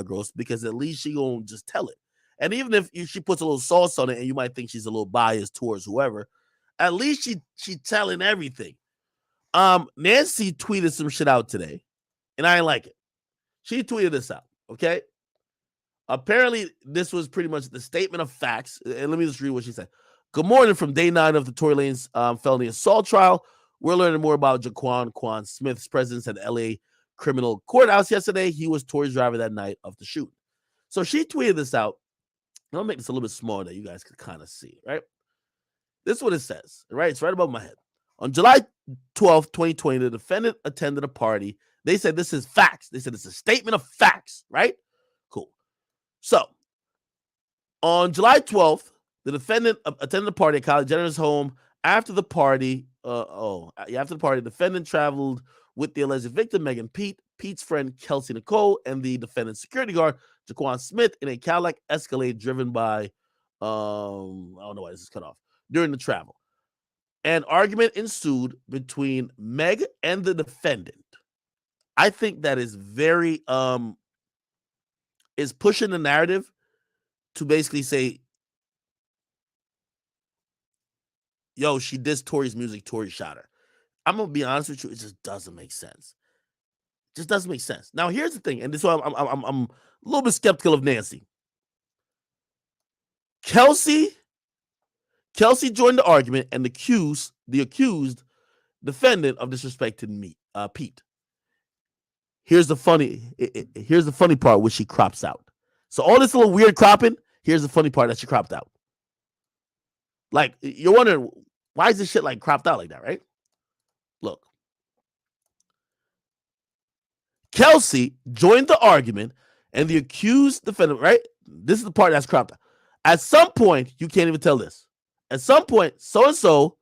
gross because at least she gonna just tell it. And even if she puts a little sauce on it, and you might think she's a little biased towards whoever, at least she telling everything. Nancy tweeted some shit out today, and I ain't like it. She tweeted this out. Okay. Apparently, this was pretty much the statement of facts. And let me just read what she said. Good morning from day 9 of the Tory Lanez felony assault trial. We're learning more about Jaquan Quan Smith's presence at the LA criminal courthouse yesterday. He was Tory's driver that night of the shooting. So she tweeted this out. I'll make this a little bit smaller that you guys can kind of see, right? This is what it says, right? It's right above my head. On July 12th, 2020, the defendant attended a party. They said this is facts. They said it's a statement of facts, right? Cool. So, on July 12th, the defendant attended a party at Kylie Jenner's home. After the party, the defendant traveled with the alleged victim, Megan Pete's friend, Kelsey Nicole, and the defendant's security guard, Jaquan Smith, in a Cadillac Escalade driven by, I don't know why this is cut off, during the travel. An argument ensued between Meg and the defendant. I think that is very, is pushing the narrative to basically say, yo, she dissed Tory's music, Tory shot her. I'm going to be honest with you, it just doesn't make sense. It just doesn't make sense. Now, here's the thing, and this is why I'm a little bit skeptical of Nancy. Kelsey joined the argument and accused the defendant of disrespecting Pete. Here's the funny part which she crops out. So all this little weird cropping, here's the funny part that she cropped out. Like, you're wondering, why is this shit like cropped out like that, right? Look. Kelsey joined the argument and the accused defendant, right? This is the part that's cropped out. At some point, you can't even tell this. At some point, so-and-so,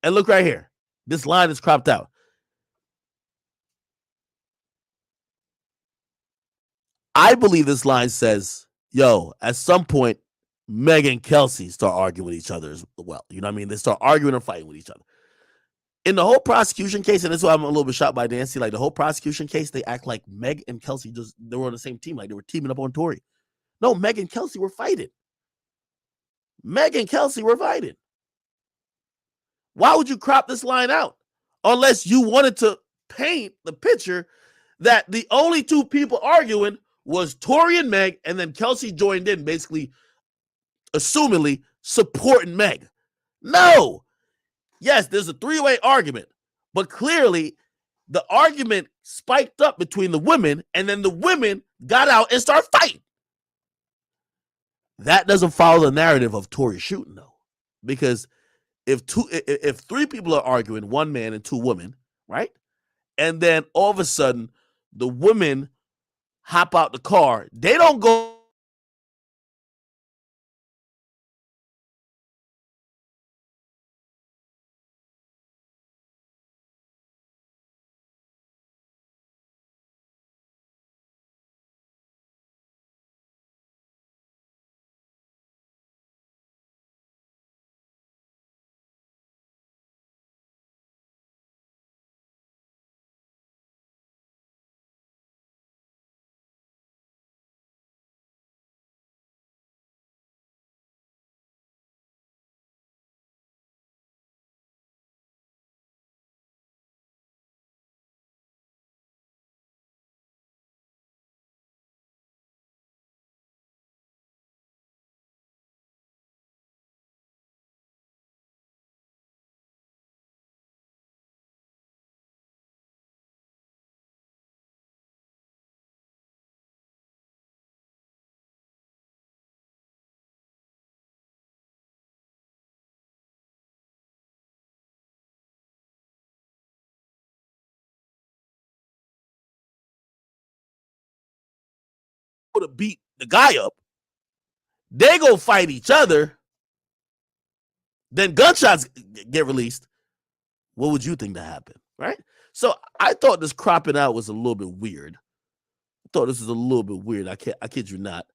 and look right here. This line is cropped out. I believe this line says, yo, at some point, Meg and Kelsey start arguing with each other as well. You know what I mean? They start arguing or fighting with each other. In the whole prosecution case, and this is why I'm a little bit shocked by Nancy, like the whole prosecution case, they act like Meg and Kelsey they were on the same team, like they were teaming up on Tory. No, Meg and Kelsey were fighting. Meg and Kelsey were fighting. Why would you crop this line out? Unless you wanted to paint the picture that the only two people arguing was Tory and Meg, and then Kelsey joined in, basically, assumingly, supporting Meg. No. Yes, there's a three-way argument, but clearly the argument spiked up between the women, and then the women got out and started fighting. That doesn't follow the narrative of Tory shooting, though, because if three people are arguing, one man and two women, right, and then all of a sudden the women hop out the car, they don't go to beat the guy up. They go fight each other. Then gunshots get released. What would you think that happened, right? So I thought this cropping out was a little bit weird. I thought this was a little bit weird. I kid you not.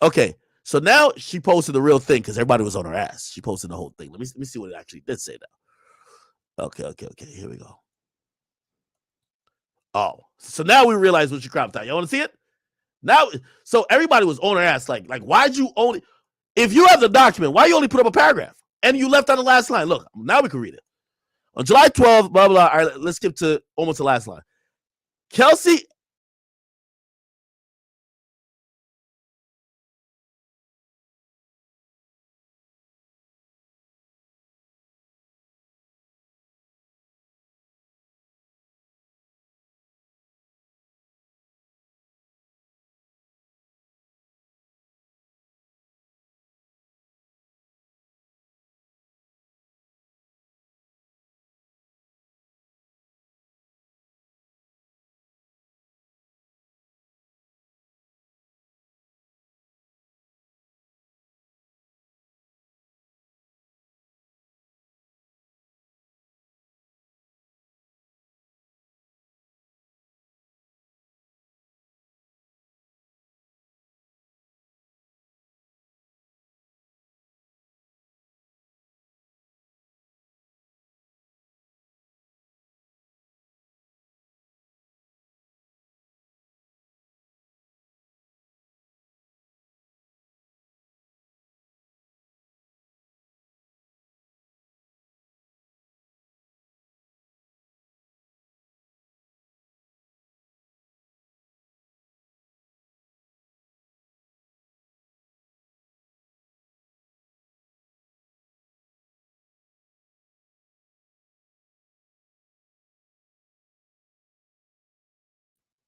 Okay. So now she posted the real thing because everybody was on her ass. She posted the whole thing. Let me see what it actually did say now. Okay. Here we go. Oh, so now we realize what you cropped out. You want to see it? Now, so everybody was on her ass. Like, why'd you only, if you have the document, why you only put up a paragraph? And you left out the last line. Look, now we can read it. On July 12th, blah, blah. All right, let's skip to almost the last line. Kelsey.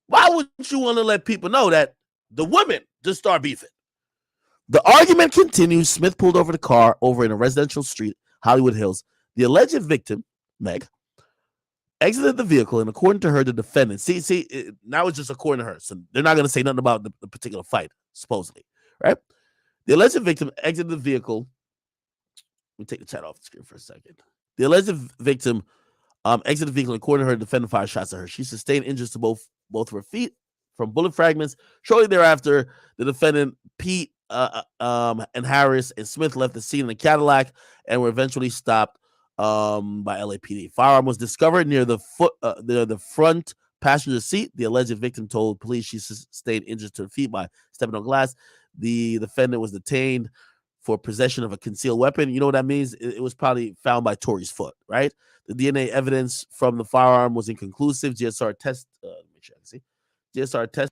Why wouldn't you want to let people know that the women just start beefing? The argument continues. Smith pulled over the car over in a residential street, Hollywood Hills. The alleged victim, Meg, exited the vehicle, and according to her, the defendant. Now it's just according to her, so they're not going to say nothing about the particular fight, supposedly, right? The alleged victim exited the vehicle. Let me take the chat off the screen for a second. The alleged victim exited the vehicle, and according to her, the defendant fired shots at her. She sustained injuries to both of her feet from bullet fragments. Shortly thereafter, the defendant, Pete and Harris and Smith left the scene in a Cadillac and were eventually stopped by LAPD. Firearm was discovered near the front passenger seat. The alleged victim told police she sustained injuries to her feet by stepping on glass. The defendant was detained for possession of a concealed weapon. You know what that means? It was probably found by Tory's foot, right? The DNA evidence from the firearm was inconclusive. GSR test, let me check. See, GSR test